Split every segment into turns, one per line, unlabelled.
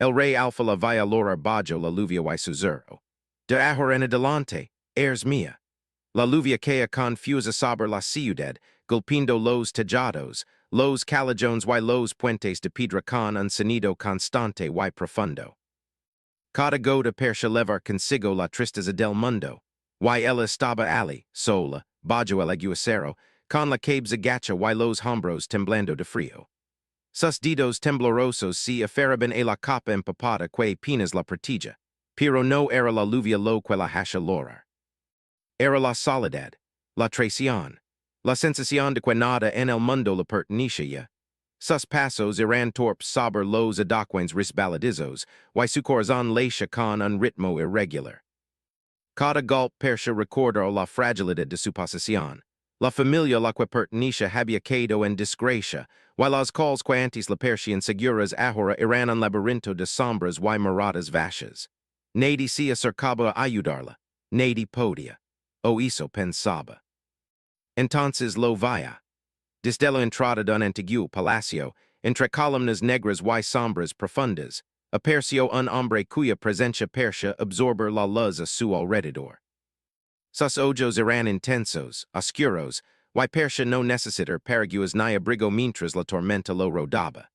El rey alfa la via lora bajo la lluvia y suzero. De ahora en adelante, heirs mía. La lluvia que confusa saber la ciudad, golpindo los tejados, los calajones y los puentes de piedra con un sonido constante y profundo. Cada gota percha levar consigo la tristeza del mundo, y ella estaba ali, sola, bajo el aguacero, con la cabeza gacha y los hombros temblando de frío. Sus dedos temblorosos se aferraban a la capa empapada que apenas la protegía, pero no era la lluvia lo que la hacía llorar. Era la soledad, la traición, la sensación de que nada en el mundo le pertenecía. Sus pasos eran torpes sobre los adoquines resbaladizos, y su corazón latía con un ritmo irregular. Cada golpe percha recordar la fragilidad de su posición. La familia la que pertenecía había caído en desgracia, y las calles que antes la percían seguras ahora eran un laberinto de sombras y miradas vacías. Nadie se acercaba a ayudarla, nadie podía. O eso pensaba. Entonces lo vaya. Desde la entrada de un antiguo palacio, entre columnas negras y sombras profundas, apareció un hombre cuya presencia percha absorber la luz a su alrededor. Sus ojos eran intensos, oscuros, y percha no necesitar paraguas ni abrigo mientras la tormenta lo rodaba.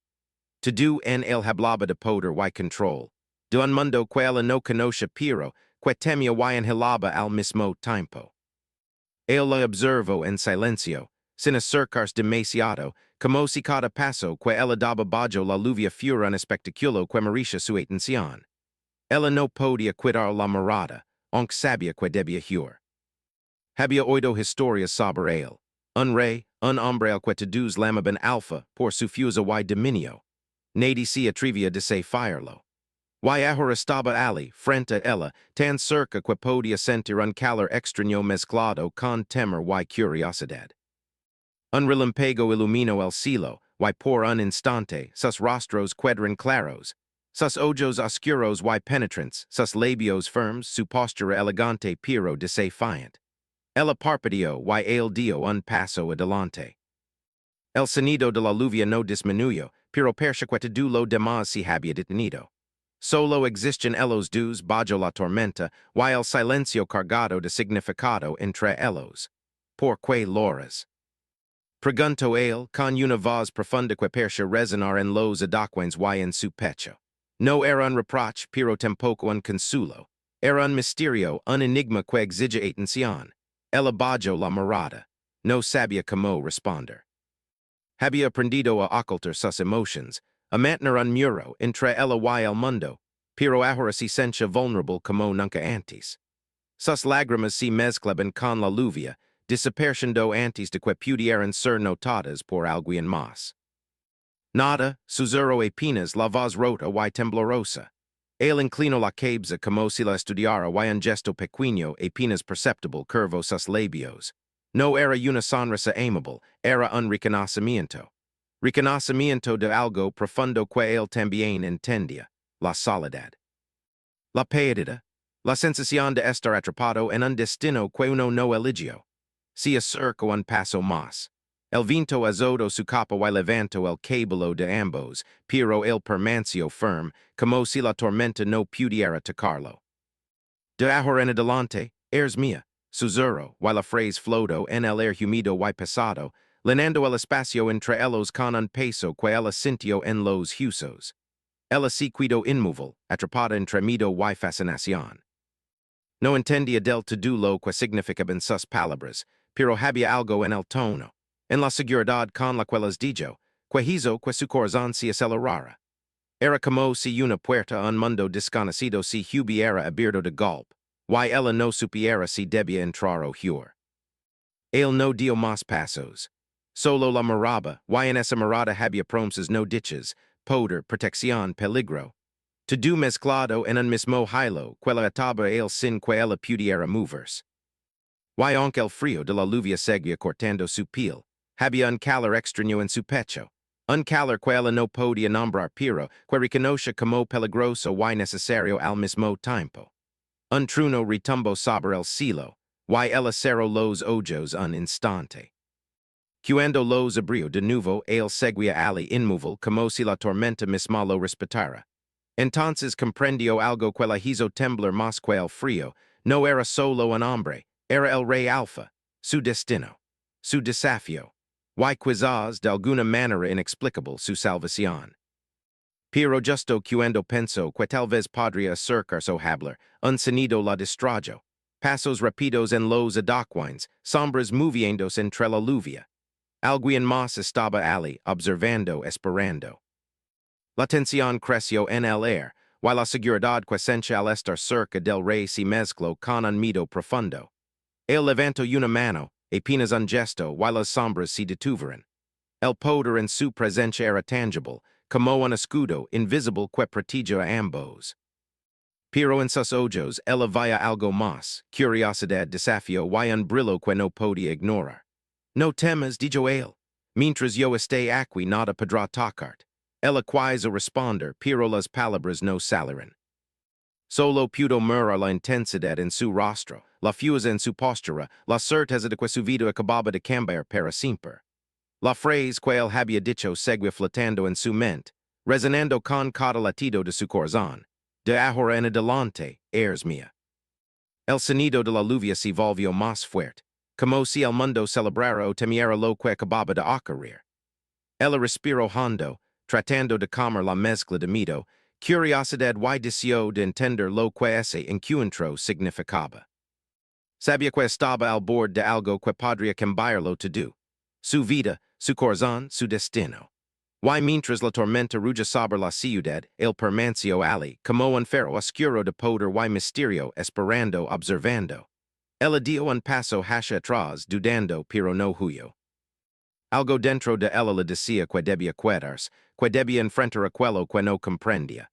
Todo en él hablaba de poder y control, de un mundo que él no conocía pero que temía y anhelaba al mismo tiempo. Él la observó en silencio, sin acercarse demasiado, como si cada paso que él daba bajo la lluvia fuera un espectáculo que merecía su atención. Ella no podía quitar la mirada, aunque sabía que debía huir. Había oído historias sobre él, un rey, un hombre al que todos llamaban alfa por su fuerza y dominio. Nadie se atrevía a desafiarlo. Y ahora estaba ali, frente a ella, tan cerca que podía sentir un calor extraño mezclado con temor y curiosidad. Un relámpago iluminó el cielo, y por un instante sus rostros quedaron claros, sus ojos oscuros y penetrantes, sus labios firmes, su postura elegante pero desafiante. Ella parpadeó y él dio un paso adelante. El sonido de la lluvia no disminuyó, pero percha que todo lo demás se había detenido. Solo existen ellos dos bajo la tormenta, y el silencio cargado de significado entre ellos. ¿Por qué loras? Preguntó él, con una voz profunda que percha resonar en los adoquines y en su pecho. No era un reproche, pero tampoco un consuelo. Era un misterio, un enigma que exige atención. Ella bajo la mirada. No sabía cómo responder. Había aprendido a ocultar sus emotions, a mantener un muro entre ella y el mundo, pero ahora se sentía vulnerable como nunca antes. Sus lágrimas se mezclaban con la lluvia, desapareciendo antes de que pudieran ser notadas por alguien más. Nada, susurró apenas la voz rota y temblorosa. Él inclinó la cabeza como si la estudiara y un gesto pequeño apenas perceptible curvó sus labios. No era una sonrisa amable, era un reconocimiento. Reconocimiento de algo profundo que él también entendía, la soledad. La pérdida, la sensación de estar atrapado en un destino que uno no eligió. Se acercó un paso más. El viento azotó su capa y levantó el cabello de ambos, pero él permaneció firme, como si la tormenta no pudiera tocarlo. De ahora en adelante, heirs mía, susurró, y la frase flotó en el aire húmedo y pesado, llenando el espacio entre ellos con un peso que ella sintió en los huesos. Ella se quedó inmóvil, atrapada entre miedo y fascinación. No entendía del todo lo que significaban sus palabras, pero había algo en el tono, en la seguridad con la que las dijo, que hizo que su corazón se acelerara. Era como si una puerta a un mundo desconocido se hubiera abierto de golpe, y ella no supiera si debía entrar o huir. Él no dio más pasos. Solo la miraba, y en esa mirada había promesas no dichas, poder, protección, peligro. Todo mezclado en un mismo hilo que la ataba él sin que ella pudiera moverse. Y aunque el frío de la lluvia seguía cortando su piel, había un calor extraño en su pecho, un calor que ella no podía nombrar pero que reconocía como peligroso y necesario al mismo tiempo. Un trueno retumbó sobre el cielo, y ella cerró los ojos un instante. Cuando los abrió de nuevo, él seguía ali inmóvil como si la tormenta misma lo respetara. Entonces comprendió algo que la hizo temblar más que el frío, no era solo un hombre, era el rey alfa, su destino, su desafío, y quizás de alguna manera inexplicable su salvación. Pero justo cuando pensó que tal vez podría acercarse o hablar, un sonido la distrajo. Pasos rápidos en los adoquines, sombras moviéndose entre la lluvia. Alguien más estaba allí, observando, esperando. La tensión creció en el aire, while la seguridad que sentía al estar cerca del rey se mezcló con un miedo profundo. Él levantó una mano, apenas un gesto, while las sombras se detuvieron. El poder en su presencia era tangible, como un escudo invisible que protegía a ambos. Pero en sus ojos él había algo más, curiosidad, desafío y un brillo que no podía ignorar. No temas, dijo él. Mientras yo esté aquí nada podrá tocarte. Ella quiso responder, pero las palabras no salieron. Solo pudo mirar la intensidad en su rostro, la fuerza en su postura, la certeza de que su vida acababa de cambiar para siempre. La frase que él había dicho seguía flotando en su mente, resonando con cada latido de su corazón. De ahora en adelante, heirs mía. El sonido de la lluvia se volvió más fuerte, como si el mundo celebrara o temiera lo que acababa de ocurrir. Ella respiró hondo, tratando de calmar la mezcla de miedo, curiosidad y deseo de entender lo que ese encuentro significaba. Sabía que estaba al borde de algo que podría cambiarlo todo. Su vida, su corazón, su destino. Y mientras la tormenta ruge sobre la ciudad, él permaneció allí, como un faro oscuro de poder y misterio, esperando, observando. Ella dio un paso hacia atrás, dudando, pero no huyó. Algo dentro de ella le decía que debía quedarse, que debía enfrentar aquello que no comprendía.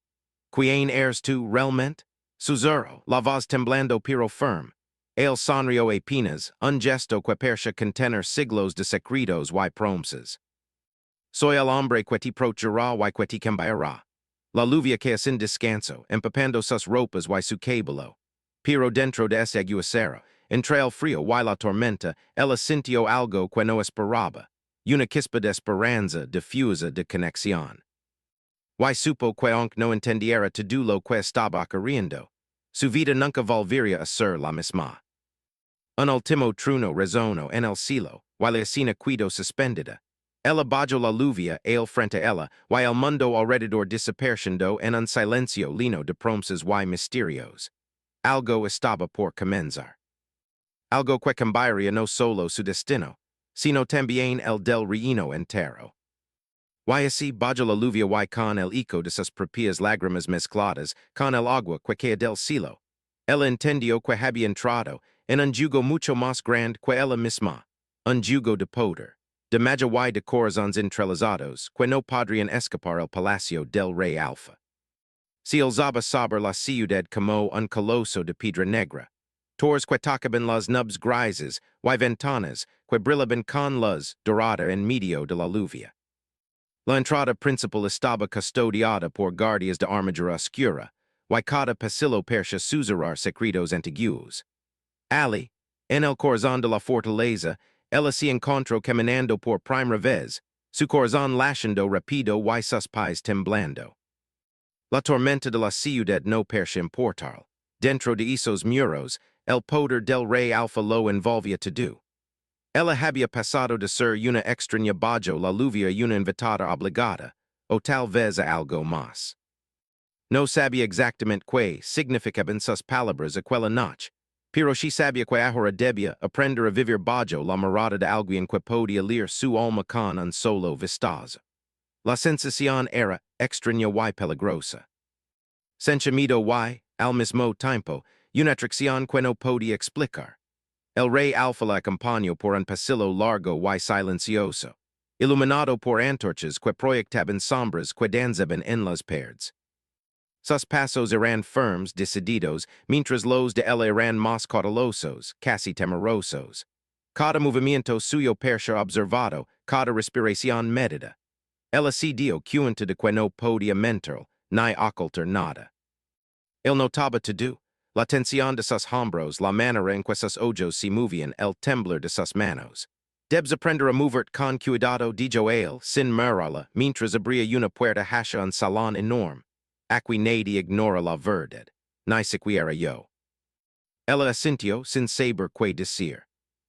¿Quién eres tú realmente? Susurró, la voz temblando pero firme. Él sonrió apenas, un gesto que parecía contener siglos de secretos y promesas. Soy el hombre que te protegerá y que te cambiará. La lluvia cae sin descanso, empapando sus ropas y su cabello. Pero dentro de ese aguacero, entre el frío y la tormenta, ella sintió algo que no esperaba. Una chispa de esperanza difusa de conexión. Y supo que aunque no entendiera todo lo que estaba ocurriendo, su vida nunca volvería a ser la misma. Un último trueno resonó en el cielo, y la escena quedó suspendida. Ella bajó la lluvia, él frente a ella, y el mundo alrededor desapareciendo en un silencio lleno de promesas y misterios. Algo estaba por comenzar. Algo que cambiaría no solo su destino, sino también el del reino entero. Y así bajó la lluvia y con el eco de sus propias lágrimas mezcladas con el agua que caía del cielo. Ella entendió que había entrado en un yugo mucho más grande que ella misma, un yugo de poder, de magia y de corazones entrelazados que no podrían escapar el palacio del rey Alfa. Se alzaba sobre la ciudad como un coloso de piedra negra, torres que tocaban las nubes grises y ventanas que brillaban con luz dorada en medio de la lluvia. La entrada principal estaba custodiada por guardias de armadura oscura, y cada pasillo parecía susurrar secretos antiguos. Ali, en el corazón de la fortaleza, ella se encontró caminando por primera vez, su corazón latiendo rápido y sus pies temblando. La tormenta de la ciudad no parecía importar. Dentro de esos muros, el poder del rey Alfa lo envolvía todo. Ella había pasado de ser una extraña bajo la lluvia a una invitada obligada, o tal vez a algo más. No sabía exactamente qué significaban sus palabras aquella noche, pero sí sabía que ahora debía aprender a vivir bajo la mirada de alguien que podía leer su alma con un solo vistazo. La sensación era extraña y peligrosa. Sentimiento y, al mismo tiempo, una atracción que no podía explicar. El rey Alfa la acompañó por un pasillo largo y silencioso, iluminado por antorchas que proyectaban sombras que danzaban en las paredes. Sus pasos eran firmes, decididos, mientras los de él eran más cautelosos, casi temerosos. Cada movimiento suyo parecía observado, cada respiración medida. Él se dio cuenta de que no podía mentir, ni ocultar nada. Él notaba todo. La tensión de sus hombros, la manera en que sus ojos se movían, el temblar de sus manos. Debes aprender a moverte con cuidado, dijo él, sin mirarla, mientras abría una puerta hacia un salón enorme. Acqui nadi ignora la verdad. Nyxaquiera yo. Ella asintio sin saber que decir.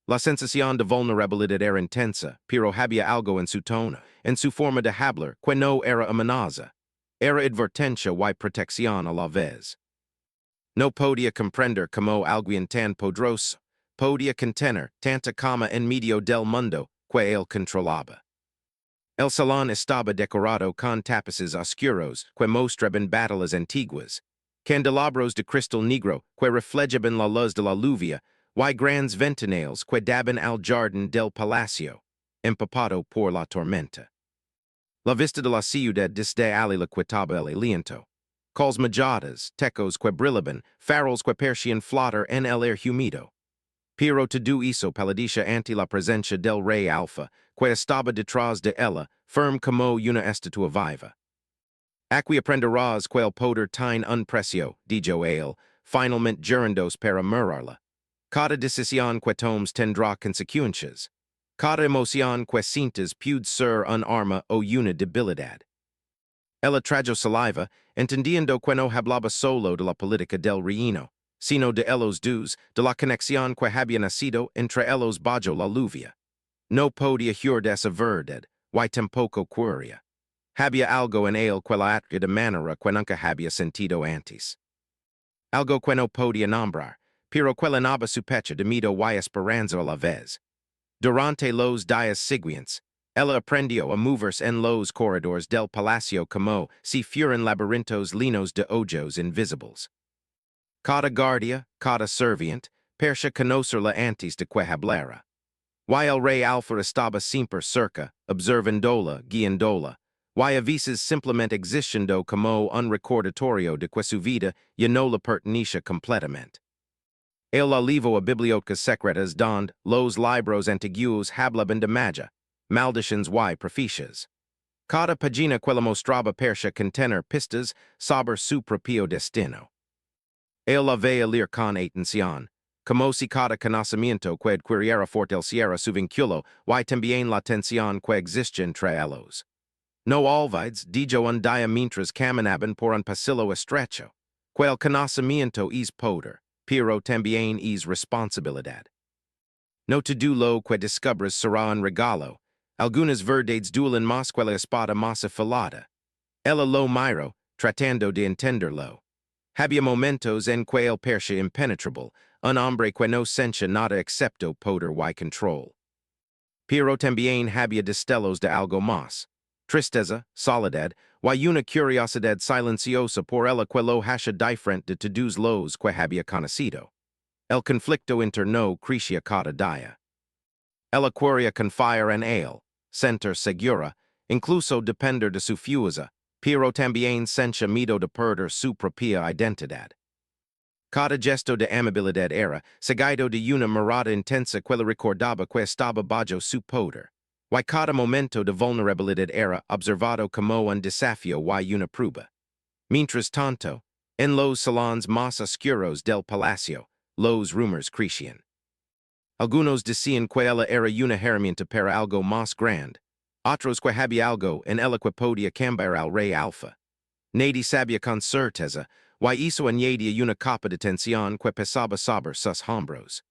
La sensación de vulnerabilidad era intensa, pero había algo en su forma de hablar, que no era amenaza. Era advertencia y protección a la vez. No podía comprender como alguien tan poderoso podía contener tanta calma en medio del mundo que él controlaba. El salón estaba decorado con tapices oscuros que mostraban batallas antiguas, candelabros de cristal negro que reflejaban la luz de la lluvia y grandes ventanales que daban al jardín del palacio, empapado por la tormenta. La vista de la ciudad desde allí la quitaba el aliento. Calls majadas, tecos que brillaban, farols que persian flotter en el air humido. Pero todo hizo paladicia ante la presencia del rey Alfa, que estaba detrás de ella, firm como una estatua viva. Aquí aprenderás que el poder tiene un precio, dijo él, finalmente gerundos para mirarla. Cada decisión que tomes tendrá consecuencias. Cada emoción que sientas puede ser un arma o una debilidad. Ella trajo saliva, entendiendo que no hablaba solo de la política del reino, sino de ellos dos, de la conexión que había nacido entre ellos bajo la lluvia. No podía jurar de esa verdad, y tampoco quería. Había algo en él que la atraía de manera que nunca había sentido antes. Algo que no podía nombrar, pero que llenaba su pecho de miedo y esperanza a la vez. Durante los días siguientes, ella aprendió a moverse en los corredores del palacio como si fueran laberintos llenos de ojos invisibles. Cada guardia, cada serviente, persia conocerla antes de que hablara. Y el rey Alfa estaba siempre cerca, observándola, guiándola, y a veces simplemente existiendo como un recordatorio de que su vida ya no le pertenecía completamente. El olivo a bibliotecas secretas donde los libros antiguos hablaban de magia, maldiciones y profecias. Cada pagina que la mostraba persia contener pistas sobre su propio destino. Él la veía leer con atención, como si cada conocimiento que adquiriera fortaleciera su vínculo y también la tensión que existe entre ellos. No olvides, dijo un día mientras caminaban por un pasillo estrecho, que el conocimiento es poder, pero también es responsabilidad. No todo lo que descubres será un regalo, algunas verdades duelen más que la espada más afilada. Ella lo miró, tratando de entenderlo. Había momentos en que él parecía impenetrable, un hombre que no sentía nada excepto poder y control. Pero también había destellos de algo más. Tristeza, soledad, y una curiosidad silenciosa por ella que lo hacía diferente de todos los que había conocido. El conflicto interno crecía cada día. Ella quería confiar en él, sentir segura, incluso depender de su fuerza, pero también sentía miedo de perder su propia identidad. Cada gesto de amabilidad era seguido de una mirada intensa que le recordaba que estaba bajo su poder, y cada momento de vulnerabilidad era observado como un desafío y una prueba. Mientras tanto, en los salones más oscuros del palacio, los rumores crecían. Algunos decían que ella era una herramienta para algo más grande, otros que había algo en ella que podía cambiar al rey Alfa. Nadie sabía con certeza, y hizo añadía una capa de tensión que pesaba sobre sus hombros.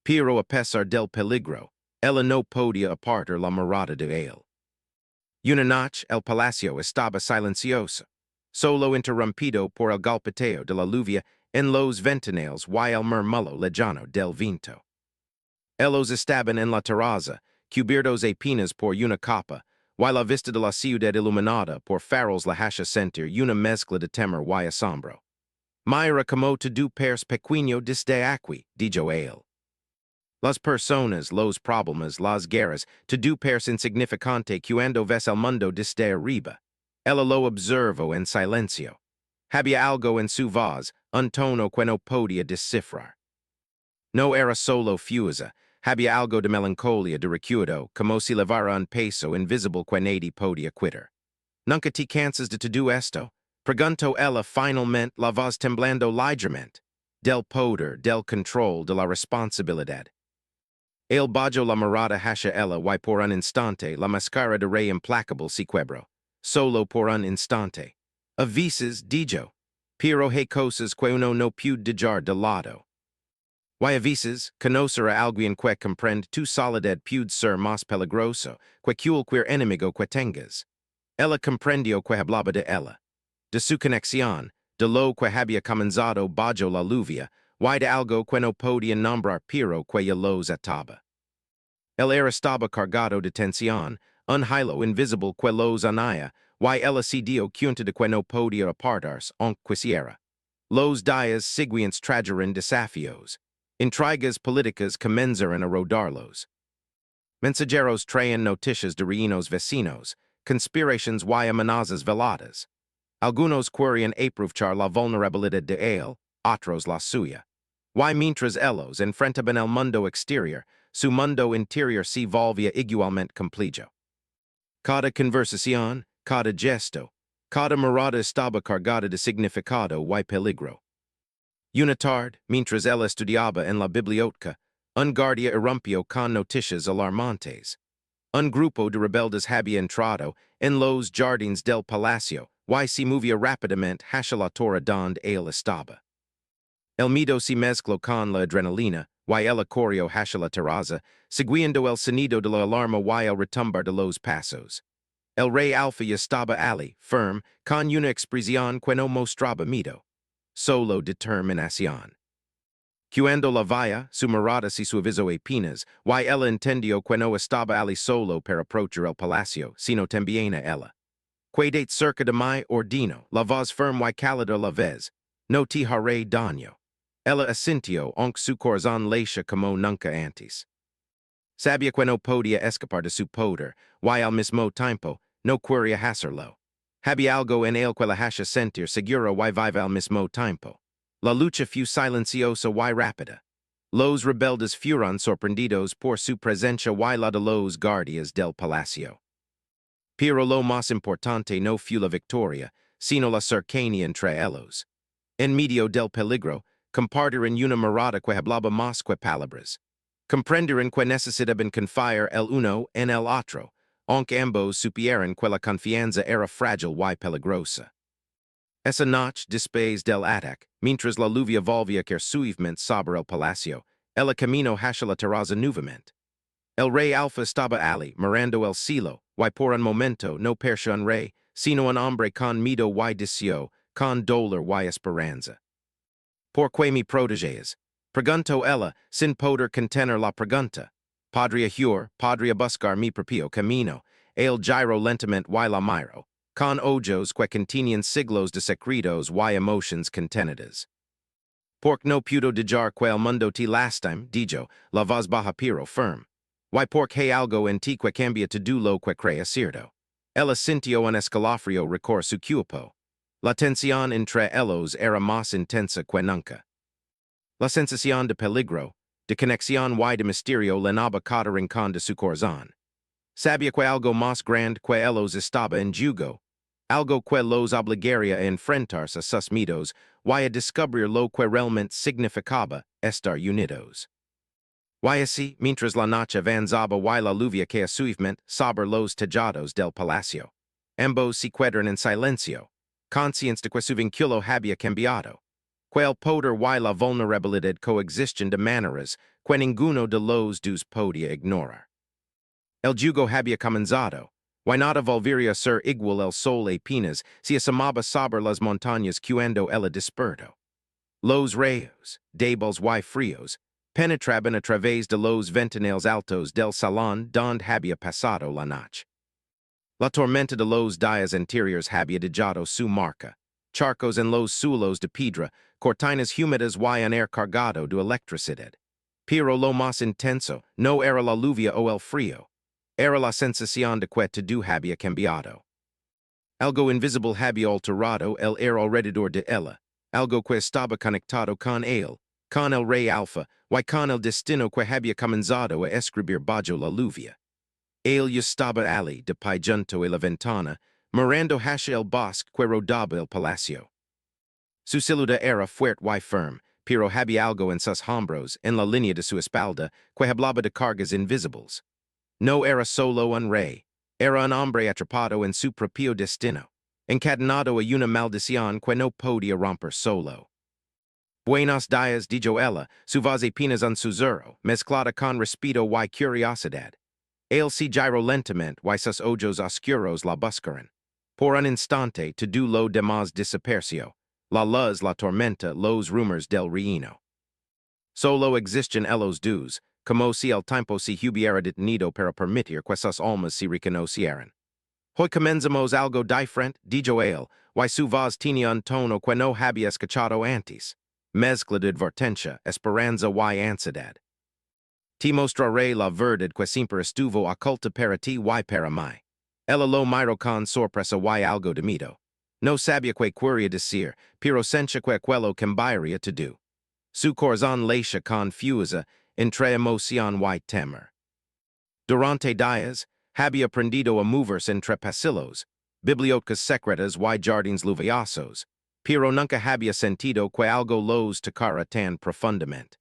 Pero a pesar del peligro, ella no podía apartar la mirada de él. Una noche el palacio estaba silencioso, solo interrumpido por el golpeteo de la lluvia en los ventanales y el murmullo lejano del viento. Ellos estaban en la terraza, cubiertos apenas por una capa, y la vista de la ciudad iluminada por farols la hacía sentir una mezcla de temor y asombro. Mira como todo pers pequeño desde aquí, dijo él. Las personas, los problemas, las guerras, todo pers insignificante cuando ves el mundo desde arriba. Ella lo observó en silencio. Había algo en su voz, un tono que no podía descifrar. No era solo fuerza, había algo de melancolía de recuerdo, como si levara un peso invisible que nadie podía quitar. ¿Nunca te cansas de todo esto? Preguntó ella finalmente, la voz temblando ligeramente. Del poder, del control, de la responsabilidad. El bajo la mirada hacia ella y por un instante la máscara de rey implacable se quebró. Solo por un instante. Avises dijo. Pero he cosas que uno no puede dejar de lado. Y avises, conocerá alguien que comprende tu soledad puede ser más peligroso que cualquier enemigo que tengas. Ella comprendió que hablaba de ella. De su conexión, de lo que había comenzado bajo la lluvia, y de algo que no podía nombrar pero que ya los ataba. El era estaba cargado de tensión, un hilo invisible que los unía, y ella se dio cuenta de que no podía apartarse, aunque quisiera. Los días siguientes trajeron desafíos. Intrigas políticas comenzaron a rodarlos. Mensajeros traen noticias de reinos vecinos, conspiraciones y amenazas veladas. Algunos querían aprovechar la vulnerabilidad de él, otros la suya. Y mientras ellos enfrentaban el mundo exterior, su mundo interior se volvía igualmente complejo. Cada conversación, cada gesto, cada mirada estaba cargada de significado y peligro. Una tarde, mientras él estudiaba en la biblioteca, un guardia irrumpió con noticias alarmantes. Un grupo de rebeldes había entrado en los jardines del palacio y se movía rápidamente hacia la torre donde él estaba. El miedo se mezcló con la adrenalina y él corrió hacia la terraza, siguiendo el sonido de la alarma y el retumbar de los pasos. El rey Alfa estaba allí, firme, con una expresión que no mostraba miedo, solo determinación. Cuando la vaya, su mirada se suavizó apenas, y ella entendió que no estaba allí solo para approachar el palacio, sino también a ella. Quedate cerca de mi ordino, la voz firme y cálida la vez, no te haré daño. Ella asintió, aunque su corazón latía como nunca antes. Sabía que no podía escapar de su poder, y al mismo tiempo, no quería hacerlo. Había algo en él que la hacía sentir segura y viva al mismo tiempo. La lucha fue silenciosa y rápida. Los rebeldes fueron sorprendidos por su presencia y la de los guardias del palacio. Pero lo más importante no fue la victoria, sino la cercanía entre ellos. En medio del peligro, compartieron una mirada que hablaba más que palabras. Comprendieron que necesitaban confiar el uno en el otro, aunque ambos supieran que la confianza era frágil y peligrosa. Esa noche, después del ataque, mientras la lluvia volvía caer suavemente sobre el palacio, el camino hacia la terraza nuevamente. El rey Alfa estaba allí, mirando el cielo, y por un momento no parecía un rey, sino un hombre con miedo y deseo, con dolor y esperanza. ¿Por qué me proteges? Preguntó ella, sin poder contener la pregunta. Podría buscar mi propio camino. El giro lentamente y la miro, con ojos que contenían siglos de secretos y emociones contenidas. Porque no pudo dejar que el mundo te lastime, dijo, la voz baja pero firme. Y porque hay algo en ti que cambia todo lo que crea cierto. Ella sintió un escalofrío recorrer su cuerpo. La tensión entre ellos era más intensa que nunca. La sensación de peligro, de conexión y de misterio llenaba cada rincón de su corazón. Sabía que algo más grande que ellos estaba en juego, algo que los obligaría a enfrentarse a sus miedos y a descubrir lo que realmente significaba estar unidos. Y así, mientras la noche avanzaba y la lluvia caía suavemente sobre los tejados del palacio, ambos se quedaron en silencio, conscientes de que su vínculo había cambiado, que el poder y la vulnerabilidad coexisten de maneras que ninguno de los dos podía ignorar. El jugo había comenzado, y nada volvería a ser igual el sol apenas se asomaba sobre las montañas cuando ella despertó. Los rayos, débiles y fríos, penetraban a través de los ventanales altos del salón donde había pasado la noche. La tormenta de los días anteriores había dejado su marca, charcos en los suelos de piedra, cortinas húmedas y un aire cargado de electricidad. Pero lo más intenso no era la lluvia o el frío, era la sensación de que todo había cambiado. Algo invisible había alterado el aire alrededor de ella, algo que estaba conectado con él, con el rey Alfa, y con el destino que había comenzado a escribir bajo la lluvia. Él estaba allí, de pie junto a la ventana, mirando hacia el bosque que rodeaba el palacio. Su silueta era fuerte y firme, pero había algo en sus hombros, en la línea de su espalda, que hablaba de cargas invisibles. No era solo un rey, era un hombre atrapado en su propio destino. Encadenado a una maldición que no podía romper solo. Buenos dias de Joella, su voz apenas un susurro, mezclada con respeto y curiosidad. Él se giró lentamente y sus ojos oscuros la buscaron. Por un instante, todo lo demás desapareció. La luz, la tormenta, los rumores del reino. Solo existen los dos, como si el tiempo se hubiera detenido para permitir que sus almas se reconocieran. Hoy comenzamos algo diferente, dijo él, y su voz tenía un tono que no había escuchado antes. Mezcla de advertencia, esperanza y ansiedad. Te mostraré la verdad que siempre estuvo oculta para ti y para mí. Ella lo miró con sorpresa y algo de miedo. No sabía que quería decir, pero sentía que aquello cambiaría todo. Su corazón latía confusa entre emoción y temor. Durante días, había aprendido a moverse entre pasillos, bibliotecas secretas y jardines lluviosos, pero nunca había sentido que algo los tocara tan profundamente.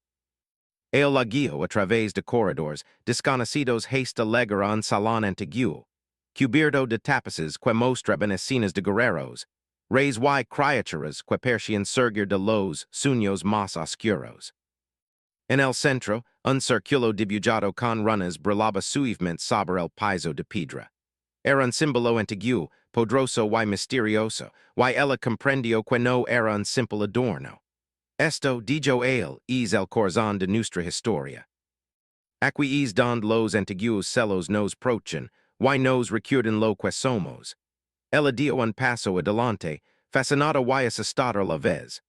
Él la guió a través de corredores desconocidos hasta llegar a un salón antiguo, cubierto de tapices que mostraban escenas de guerreros, reyes y criaturas que parecían surgir de los sueños más oscuros. En el centro, un círculo dibujado con runas brillaba suavemente sobre el piso de piedra. Era un símbolo antiguo, poderoso y misterioso, y ella comprendió que no era un simple adorno. Esto, dijo él, es el corazón de nuestra historia. Aquí es donde los antiguos celos nos prochan, y nos recuerdan lo que somos. Ella dio un paso adelante, fascinado y asustado a la vez.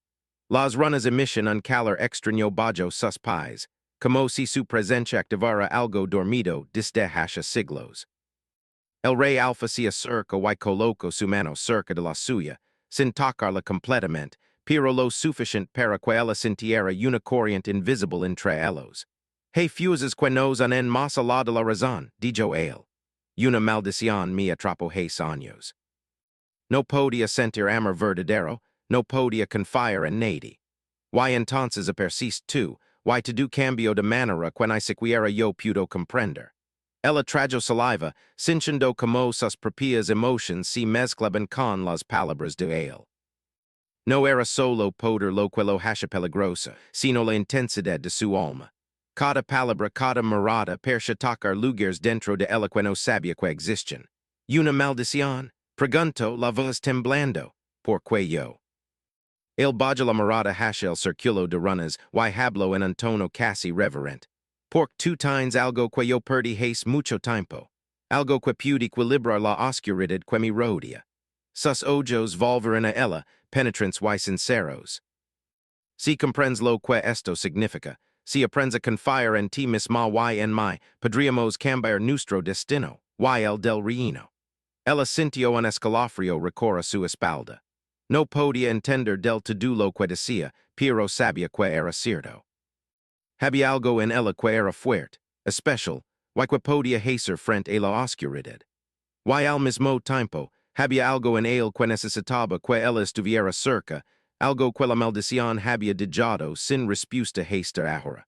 Las runas emiten un calor extraño bajo sus pies, como si su presencia activara algo dormido desde hace siglos. El rey Alfa se acerca y colocó su mano cerca de la suya, sin tocarla completamente, pero lo suficiente para que ella sintiera una corriente invisible entre ellos. Hey fuses que nos unen más allá de la razón, dijo él. Una maldición me atrapó hace años. No podía sentir amor verdadero, no podía confiar en nadie. Y entonces persiste tú, y todo cambio de manera que ni siquiera yo puedo comprender. Ella trajo saliva, sintiendo como sus propias emociones se mezclaban con las palabras de él. No era solo poder lo que lo hace peligrosa, sino la intensidad de su alma. Cada palabra, cada mirada parecía tocar lugares dentro de ella que no sabía que existen. Una maldición, preguntó la voz temblando, ¿por qué yo? El bajo la mirada hacia el círculo de runas y habló en un tono casi reverente. Por tú tienes algo que yo perdí hace mucho tiempo, algo que puede equilibrar la oscuridad que me rodea. Sus ojos volveron a ella, penetrantes y sinceros. Si comprendes lo que esto significa, si aprendes a confiar en ti misma y en mí, podríamos cambiar nuestro destino, y el del reino. Ella sintió un escalofrío recorrer su espalda. No podía entender del todo lo que decía, pero sabía que era cierto. Había algo en ella que era fuerte, especial, y que podía hacer frente a la oscuridad. Y al mismo tiempo, había algo en él que necesitaba que ella estuviera cerca, algo que la maldición había dejado sin respuesta hasta ahora.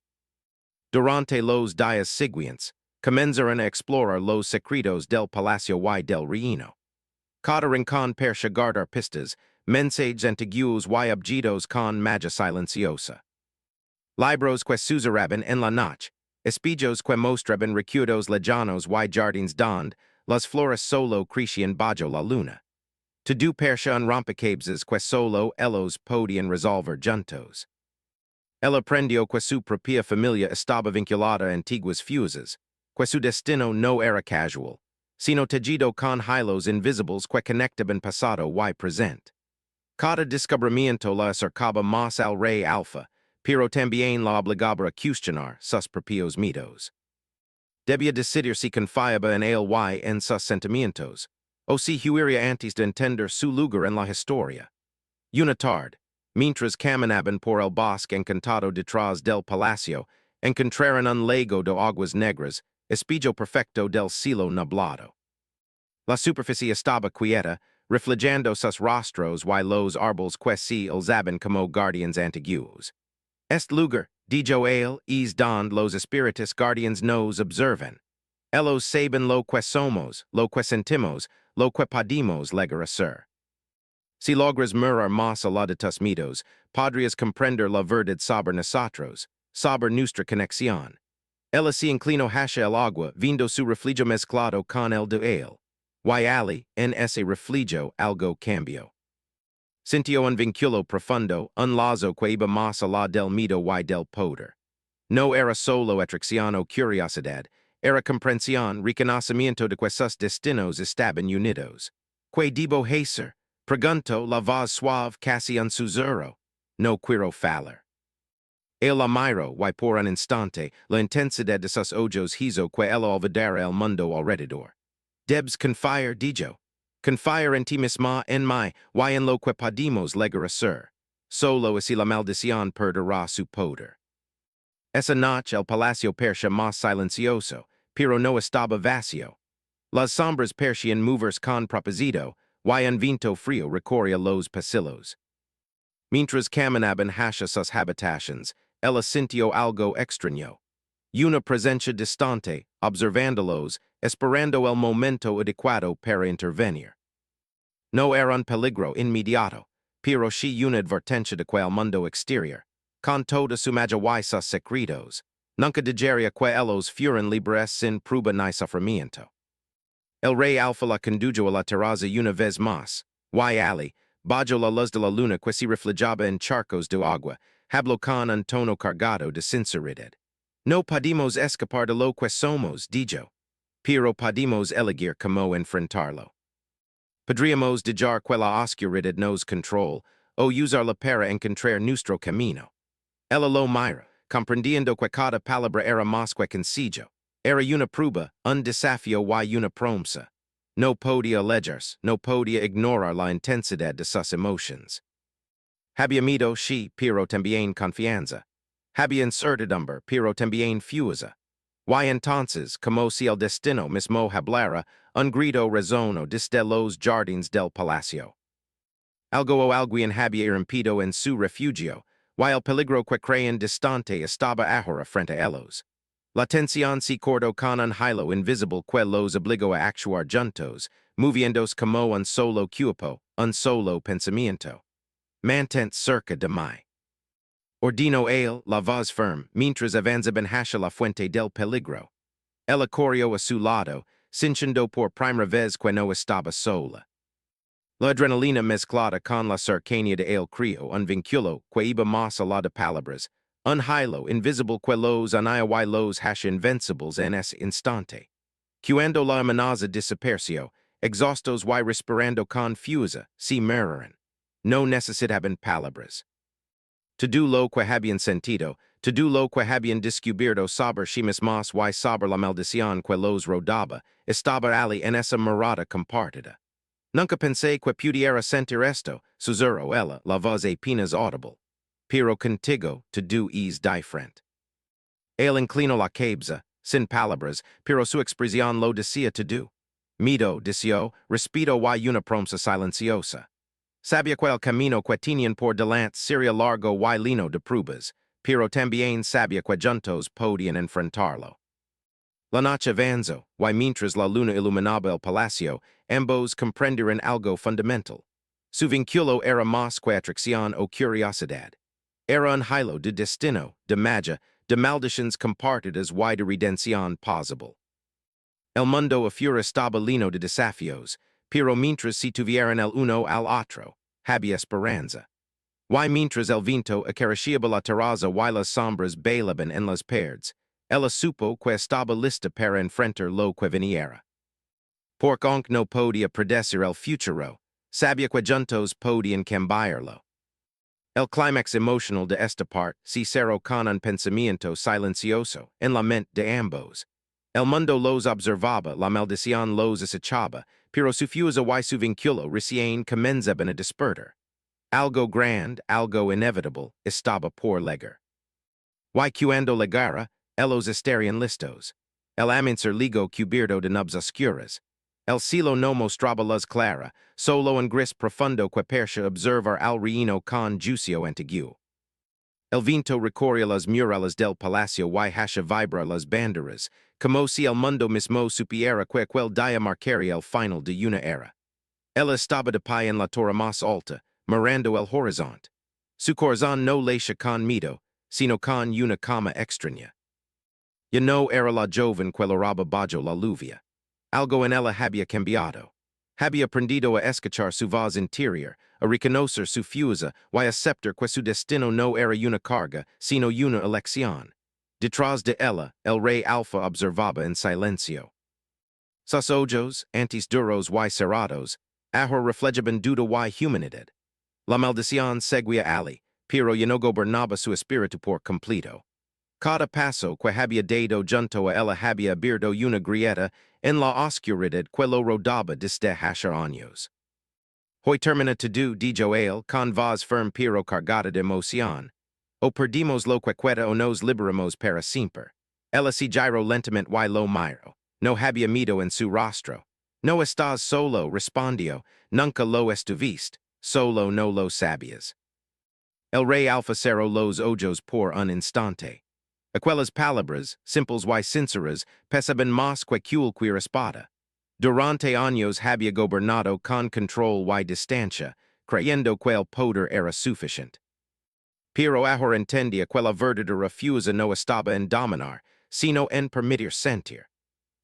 Durante los días siguientes, comenzaron a explorar los secretos del palacio y del reino. Cada rincón parecía guardar pistas, mensajes antiguos y objetos con magia silenciosa. Libros que susurraban en la noche, espejos que mostraban recuerdos lejanos y jardines donde las flores solo crecían bajo la luna. Todo parecía un rompecabezas que solo ellos podían resolver juntos. Él aprendió que su propia familia estaba vinculada a antiguas fuses, que su destino no era casual, sino tejido con hilos invisibles que conectaban pasado y presente. Cada descubrimiento la acercaba más al rey Alfa, pero también la obligaba a cuestionar sus propios mitos. Debía decidir si confiaba en él y en sus sentimientos, o si huiría antes de entender su lugar en la historia. Una tarde, mientras caminaban por el bosque encantado detrás del palacio, encontraron un lago de aguas negras, espejo perfecto del cielo nublado. La superficie estaba quieta, reflejando sus rostros y los árboles que se alzaban como guardianes antiguos. Este lugar, dijo él, es donde los espíritus guardianes nos observan. Ellos saben lo que somos, lo que sentimos, lo que podemos llegar a ser. Si logras murar más allá de tus mitos, podrías comprender la verdad sobre nosotros, sobre nuestra conexión. Ella se inclinó hacia el agua, viendo su reflejo mezclado con el de él. Y ali, en ese reflejo, algo cambió. Sintió un vínculo profundo, un lazo que iba más allá del mito y del poder. No era solo atracción o curiosidad, era comprensión, reconocimiento de que sus destinos estaban unidos. Que debo hacer? Preguntó la voz suave casi un susurro. No quiero fallar. El admiró, y por un instante, la intensidad de sus ojos hizo que él olvidara el mundo alrededor. Debes confiar, dijo. Confiar en ti misma, en mí, y en lo que podemos llegar a ser. Solo así la maldición perderá su poder. Esa noche el palacio parecía más silencioso, pero no estaba vacío. Las sombras parecían moverse con propósito, y un viento frío recorría los pasillos. Mientras caminaban hacia sus habitaciones, ella sintió algo extraño. Una presencia distante, observándolos, esperando el momento adecuado para intervenir. No era un peligro inmediato, pero sí una advertencia de que el mundo exterior, con toda su magia y sus secretos, nunca dejaría que ellos fueran libres sin prueba ni sufrimiento. El rey Alfa la condujo a la terraza una vez más, y ali, bajo la luz de la luna que se reflejaba en charcos de agua, habló con un tono cargado de sinceridad. No podemos escapar de lo que somos, dijo, pero podemos elegir cómo enfrentarlo. Podríamos dejar que la oscuridad nos control, o usarla para encontrar nuestro camino. Ella lo mira, comprendiendo que cada palabra era más que sencillo. Era una prueba, un desafío y una promesa. No podía alejarse, no podía ignorar la intensidad de sus emociones. Había miedo, sí, pero también confianza. Había incertidumbre, pero también fuerza. Y entonces, como si el destino mismo hablara, un grito resonó desde los jardines del palacio. Algo o alguien había irrumpido en su refugio, y el peligro que creían distante estaba ahora frente a ellos. La tensión se cortó con un hilo invisible que los obligó a actuar juntos, moviéndose como un solo cuerpo, un solo pensamiento. Mantente cerca de mí. Ordinó él, la voz firme, mientras avanzaban hacia la fuente del peligro. Ella corrió a su lado, sintiendo por primera vez que no estaba sola. La adrenalina mezclada con la cercanía de él creó un vínculo que iba más allá de palabras, un hilo invisible que los unía y los hacía invencibles en ese instante. Cuando la amenaza desapareció, exhaustos y respirando con fuerza, se miraron. No necesitaban palabras. Todo lo que habían sentido, todo lo que habían descubierto sobre sí mismos y sobre la maldición que los rodeaba, estaba ali en esa mirada compartida. Nunca pensé que pudiera sentir esto, susurró ella, la voz apenas audible. Pero contigo, todo es diferente. Él inclinó la cabeza, sin palabras, pero su expresión lo decía todo. Miedo, deseó, respeto y una promesa silenciosa. Sabía que el camino que tenían por delante sería largo y lleno de pruebas, pero también sabía que juntos podían enfrentarlo. La noche avanzó, y mientras la luna iluminaba el palacio, ambos comprendieron algo fundamental. Su vínculo era más que atracción o curiosidad. Era un hilo de destino, de magia, de maldiciones compartidas y de redención posible. El mundo afuera estaba lleno de desafíos, pero mientras se tuvieran el uno al otro, había esperanza. Y mientras el viento acariciaba la terraza y las sombras bailaban en las paredes, ella supo que estaba lista para enfrentar lo que viniera. Porque aunque no podía predecir el futuro, sabía que juntos podían cambiarlo. El clímax emocional de esta parte se cerró con un pensamiento silencioso en la mente de ambos. El mundo los observaba, la maldición los acechaba, pero su fuerza y su vínculo recién comenzaban a despertar. Algo grande, algo inevitable, estaba por llegar. Y cuando llegara, ellos estarían listos. El amanecer ligo cubierto de nubes oscuras. El cielo no mostraba luz clara, solo un gris profundo que parecía observar al reino con juicio antiguo. El viento recorría las murallas del palacio y hacía vibrar las banderas, como si el mundo mismo supiera que aquel día marcaría el final de una era. Ella estaba de pie en la torre más alta, mirando el horizonte. Su corazón no late con miedo, sino con una calma extraña. Ya no era la joven que loraba bajo la lluvia. Algo en ella había cambiado. Había aprendido a escuchar su voz interior, a reconocer su fuerza y a aceptar que su destino no era una carga, sino una elección. Detrás de ella, el rey Alfa observaba en silencio. Sus ojos, antes duros y cerrados, ahora reflejaban duda y humanidad. La maldición seguía Ali, pero ya no gobernaba su espíritu por completo. Cada paso que había dado junto a ella había abierto una grieta en la oscuridad que lo rodaba desde hace años. Hoy termina todo dijo él con voz firme pero cargada de emoción. O perdimos lo que queda o nos liberamos para siempre. Ella se giró lentamente y lo miró. No había miedo en su rostro. No estás solo, respondió. Nunca lo estuviste. Solo no lo sabías. El rey Alfa cerró los ojos por un instante. Aquellas palabras, simples y sinceras, pesaban más que cualquier espada. Durante años había gobernado con control y distancia, creyendo que el poder era suficiente. Pero ahora entendía que la verdadera fuerza no estaba en dominar, sino en permitir sentir.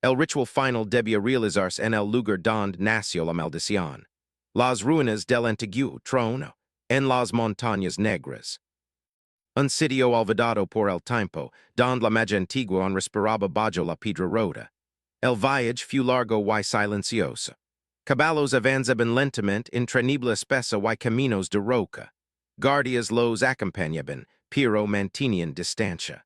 El ritual final debía realizarse en el lugar donde nació la maldición. Las ruinas del antiguo trono, en las montañas negras. Un sitio olvidado por el tiempo, donde la magia antigua aún respiraba bajo la piedra rota. El viaje fue largo y silencioso. Caballos avanzaban lentamente entre niebla espesa y caminos de roca. Guardias los acompañaban, pero mantenían distancia.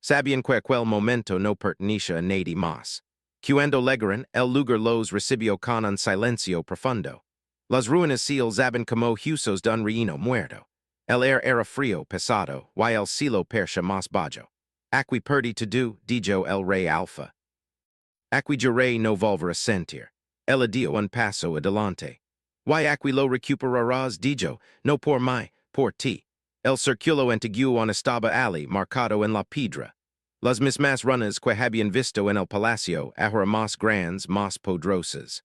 Sabían que aquel momento no pertenecía a nadie más. Cuando llegaron, el lugar los recibió con un silencio profundo. Las ruinas se alzaban como huesos de un reino muerto. El aire era frío, pesado, y el cielo parecía más bajo. Aquí perdí todo, dijo el rey Alfa. Aquí juré no volver a sentir. Ella dio un paso adelante. Y aquí lo recuperarás, dijo, no por mí, por ti. El círculo antiguo aún estaba allí, marcado en la piedra. Las mismas runas que habían visto en el palacio, ahora más grandes, más poderosas.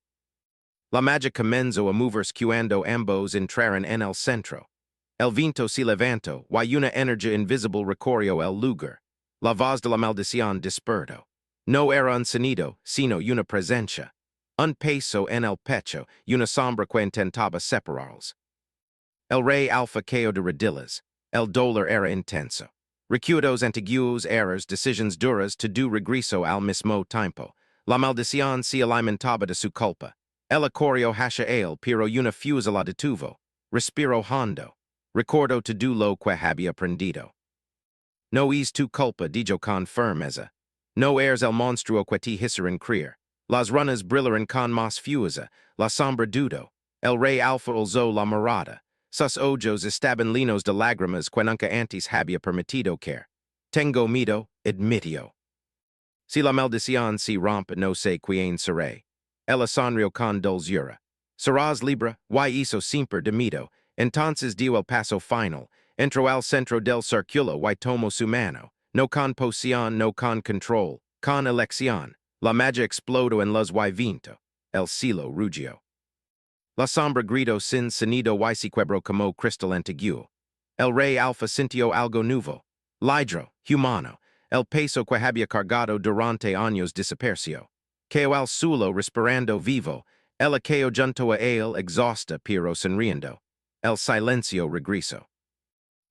La magia comenzó a moverse cuando ambos entraron en el centro. El viento se levantó, y una energía invisible recorrió el lugar. La voz de la maldición despertó. No era un sonido, sino una presencia. Un peso en el pecho, una sombra que intentaba separarlos. El rey Alfa cayó de rodillas. El dolor era intenso. Recuerdos antiguos, errors, decisiones duras, todo regreso al mismo tiempo. La maldición se alimentaba de su culpa. Ella corrió hacia él, pero una fuerza la detuvo. Respiró hondo. Recordó todo lo que había aprendido. No es tu culpa, dijo con firmeza. No eres el monstruo que te hicieron creer. Las runas brillaron con más fuerza. La sombra dudó. El rey Alfa alzó la mirada. Sus ojos estaban llenos de lágrimas que nunca antes había permitido caer. Tengo miedo, admitió. Si la maldición se rompe, no sé quién seré. Ella sonrió con dulzura. Serás libre, y eso siempre de miedo. Entonces dio el paso final. Entró al centro del círculo y tomó su mano. No con poción, no con control, con elección. La magia explodó en los y viento. El cielo rugió. La sombra gritó sin sonido y se quebró como cristal antiguo. El rey Alfa sintió algo nuevo. Lidro, humano, el peso que había cargado durante años desapareció. Cayó al suelo respirando vivo. Ella cayó junto a él exhausta pero sonriendo. El silencio regresó.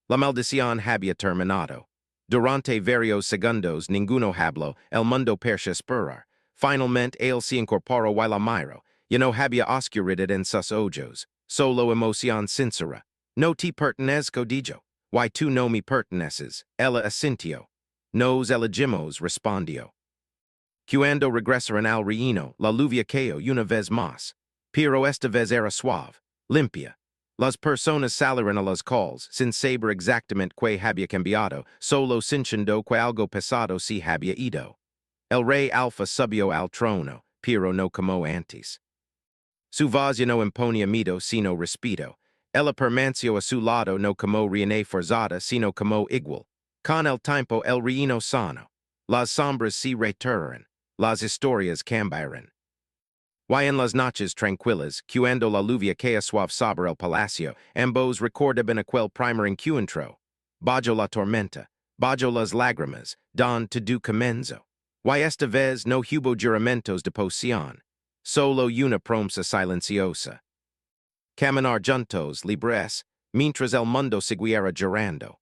La maldición había terminado. Durante varios segundos ninguno habló, el mundo parecía esperar. Finalmente él se incorporó y la miró. Ya no había oscuridad en sus ojos, solo emoción sincera. No te pertenezco, dijo. Y tú no me perteneces. Ella asintió. Nos elegimos, respondió. Cuando regresaron al reino, la lluvia cayó una vez más. Pero esta vez era suave, limpia. Las personas salieron a las calles, sin saber exactamente qué había cambiado, solo sintiendo que algo pesado se había ido. El rey Alfa subió al trono, pero no como antes. Su voz ya no imponía miedo, sino respeto. Ella permaneció a su lado no como reina forzada, sino como igual. Con el tiempo el reino sano. Las sombras se retiraron. Las historias cambiaron. Y en las noches tranquilas, cuando la lluvia cae suave sobre el palacio, ambos recordaban aquel primer encuentro. Bajo la tormenta, bajo las lágrimas, don tu comenzo. Y esta vez no hubo juramentos de poción, solo una promesa silenciosa. Caminar juntos, libres, mientras el mundo siguiera girando.